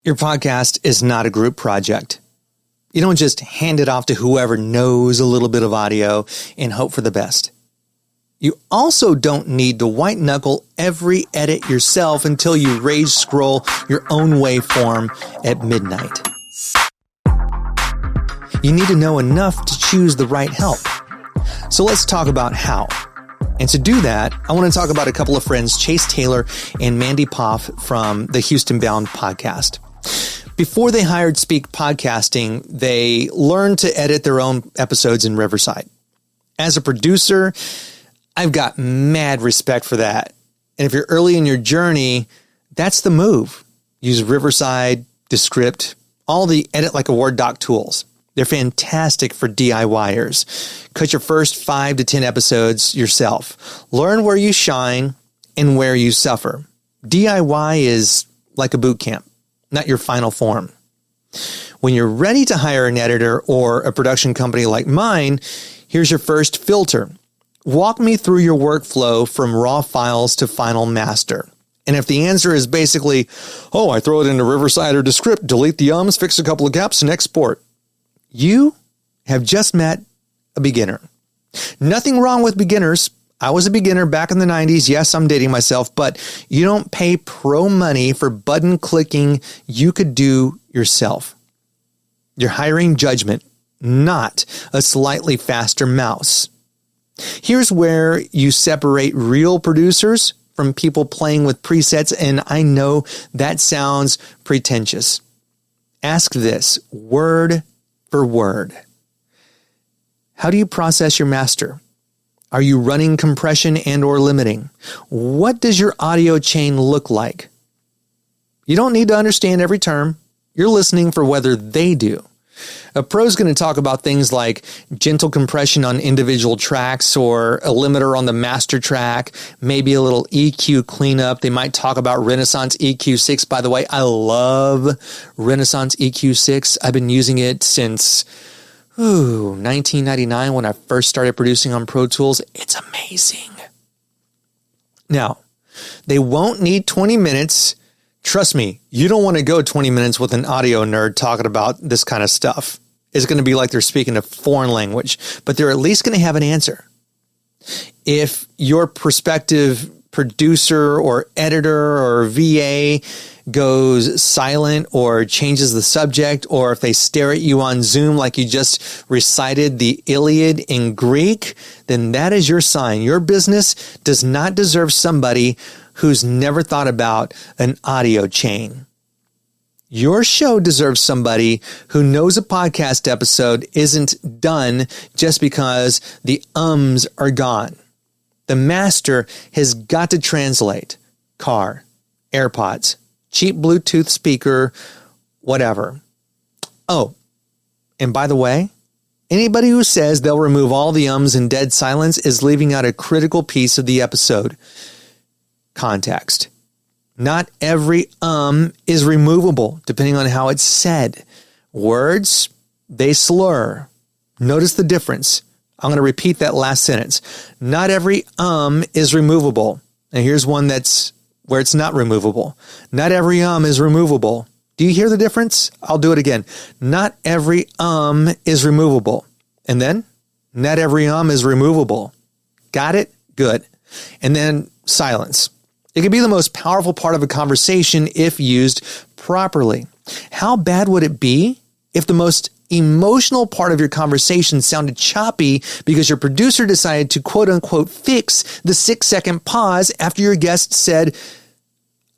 Your podcast is not a group project. You don't just hand it off to whoever knows a little bit of audio and hope for the best. You also don't need to white knuckle every edit yourself until you rage scroll your own waveform at midnight. You need to know enough to choose the right help. So let's talk about how. And to do that, I want to talk about a couple of friends, Chase Taylor and Mandy Poff from the Houston Bound podcast. Before they hired Speke Podcasting, they learned to edit their own episodes in Riverside. As a producer, I've got mad respect for that. And if you're early in your journey, that's the move. Use Riverside, Descript, all the edit like a Word doc tools. They're fantastic for DIYers. Cut your first 5 to 10 episodes yourself. Learn where you shine and where you suffer. DIY is like a boot camp, not your final form. When you're ready to hire an editor or a production company like mine, here's your first filter. Walk me through your workflow from raw files to final master. And if the answer is basically, I throw it into Riverside or Descript, delete the ums, fix a couple of gaps, and export, you have just met a beginner. Nothing wrong with beginners. I was a beginner back in the 90s. Yes, I'm dating myself, but you don't pay pro money for button clicking you could do yourself. You're hiring judgment, not a slightly faster mouse. Here's where you separate real producers from people playing with presets, and I know that sounds pretentious. Ask this, word for word. How do you process your master? Are you running compression and or limiting? What does your audio chain look like? You don't need to understand every term. You're listening for whether they do. A pro's going to talk about things like gentle compression on individual tracks or a limiter on the master track, maybe a little EQ cleanup. They might talk about Renaissance EQ6. By the way, I love Renaissance EQ6. I've been using it since 1999 when I first started producing on Pro Tools. It's amazing. Now, they won't need 20 minutes. Trust me, you don't want to go 20 minutes with an audio nerd talking about this kind of stuff. It's going to be like they're speaking a foreign language, but they're at least going to have an answer. If your prospective producer or editor or VA goes silent or changes the subject, or if they stare at you on Zoom like you just recited the Iliad in Greek, then that is your sign. Your business does not deserve somebody who's never thought about an audio chain. Your show deserves somebody who knows a podcast episode isn't done just because the ums are gone. The master has got to translate. Car, AirPods, cheap Bluetooth speaker, whatever. Oh, and by the way, anybody who says they'll remove all the ums and dead silence is leaving out a critical piece of the episode. Context. Not every is removable, depending on how it's said. Words, they slur. Notice the difference. I'm going to repeat that last sentence. Not every is removable. And here's one that's where it's not removable. Not every is removable. Do you hear the difference? I'll do it again. Not every is removable. And then, not every is removable. Got it? Good. And then silence. It can be the most powerful part of a conversation if used properly. How bad would it be if the most emotional part of your conversation sounded choppy because your producer decided to quote unquote fix the 6-second pause after your guest said,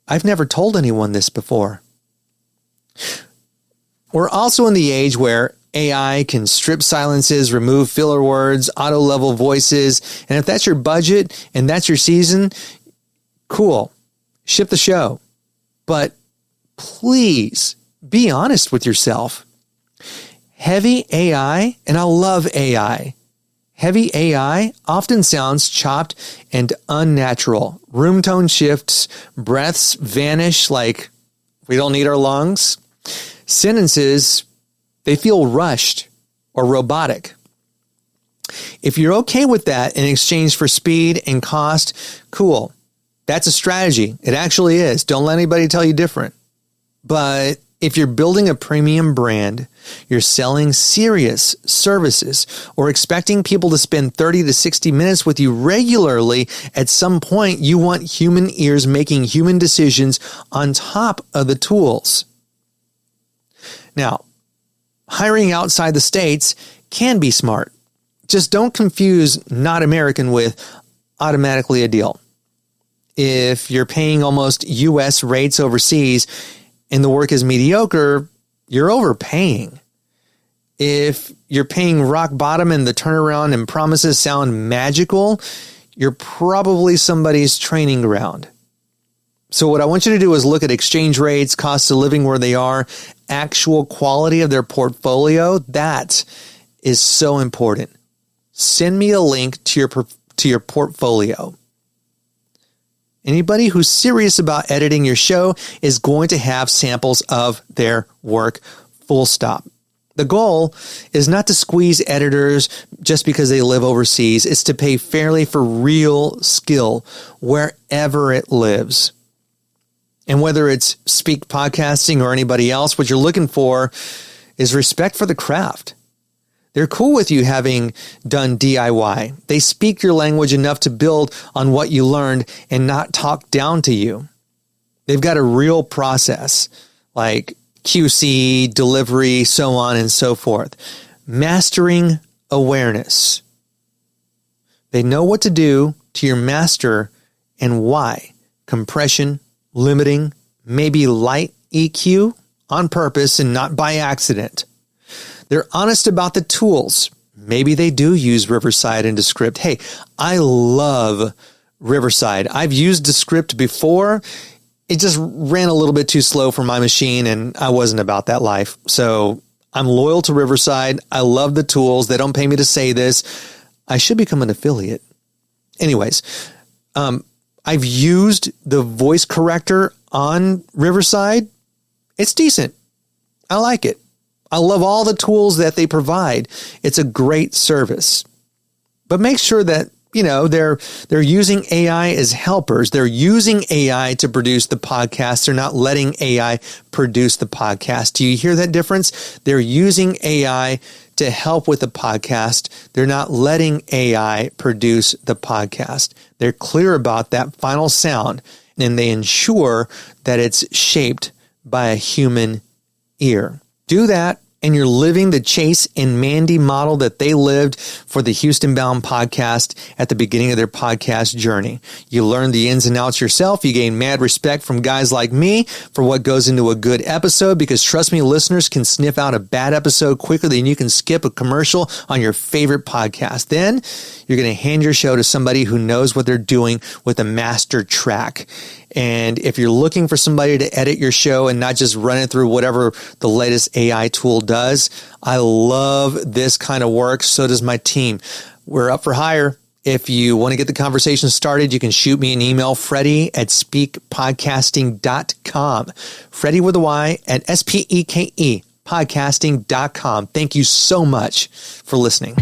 "I've never told anyone this before"? We're also in the age where AI can strip silences, remove filler words, auto-level voices, and if that's your budget and that's your season, cool, ship the show. But please be honest with yourself. Heavy AI, and I love AI, heavy AI often sounds chopped and unnatural. Room tone shifts, breaths vanish like we don't need our lungs. Sentences, they feel rushed or robotic. If you're okay with that in exchange for speed and cost, cool. That's a strategy. It actually is. Don't let anybody tell you different. But If you're building a premium brand, you're selling serious services, or expecting people to spend 30 to 60 minutes with you regularly, at some point you want human ears making human decisions on top of the tools. Now, hiring outside the States can be smart. Just don't confuse not American with automatically a deal. If you're paying almost US rates overseas and the work is mediocre, you're overpaying. If you're paying rock bottom and the turnaround and promises sound magical, you're probably somebody's training ground. So what I want you to do is look at exchange rates, costs of living where they are, actual quality of their portfolio. That is so important. Send me a link to your portfolio. Anybody who's serious about editing your show is going to have samples of their work, full stop. The goal is not to squeeze editors just because they live overseas. It's to pay fairly for real skill wherever it lives. And whether it's Speke Podcasting or anybody else, what you're looking for is respect for the craft. They're cool with you having done DIY. They speak your language enough to build on what you learned and not talk down to you. They've got a real process like QC, delivery, so on and so forth. Mastering awareness. They know what to do to your master and why. Compression, limiting, maybe light EQ on purpose and not by accident. They're honest about the tools. Maybe they do use Riverside and Descript. Hey, I love Riverside. I've used Descript before. It just ran a little bit too slow for my machine, and I wasn't about that life. So I'm loyal to Riverside. I love the tools. They don't pay me to say this. I should become an affiliate. Anyways, I've used the voice corrector on Riverside. It's decent. I like it. I love all the tools that they provide. It's a great service. But make sure that, they're using AI as helpers. They're using AI to produce the podcast. They're not letting AI produce the podcast. Do you hear that difference? They're using AI to help with the podcast. They're not letting AI produce the podcast. They're clear about that final sound, and they ensure that it's shaped by a human ear. Do that, and you're living the Chase and Mandy model that they lived for the Houston Bound podcast at the beginning of their podcast journey. You learn the ins and outs yourself. You gain mad respect from guys like me for what goes into a good episode, because trust me, listeners can sniff out a bad episode quicker than you can skip a commercial on your favorite podcast. Then you're going to hand your show to somebody who knows what they're doing with a master track. And if you're looking for somebody to edit your show and not just run it through whatever the latest AI tool does, I love this kind of work. So does my team. We're up for hire. If you want to get the conversation started, you can shoot me an email, Freddy at spekepodcasting.com. Freddy with a Y at SPEKE podcasting.com. Thank you so much for listening.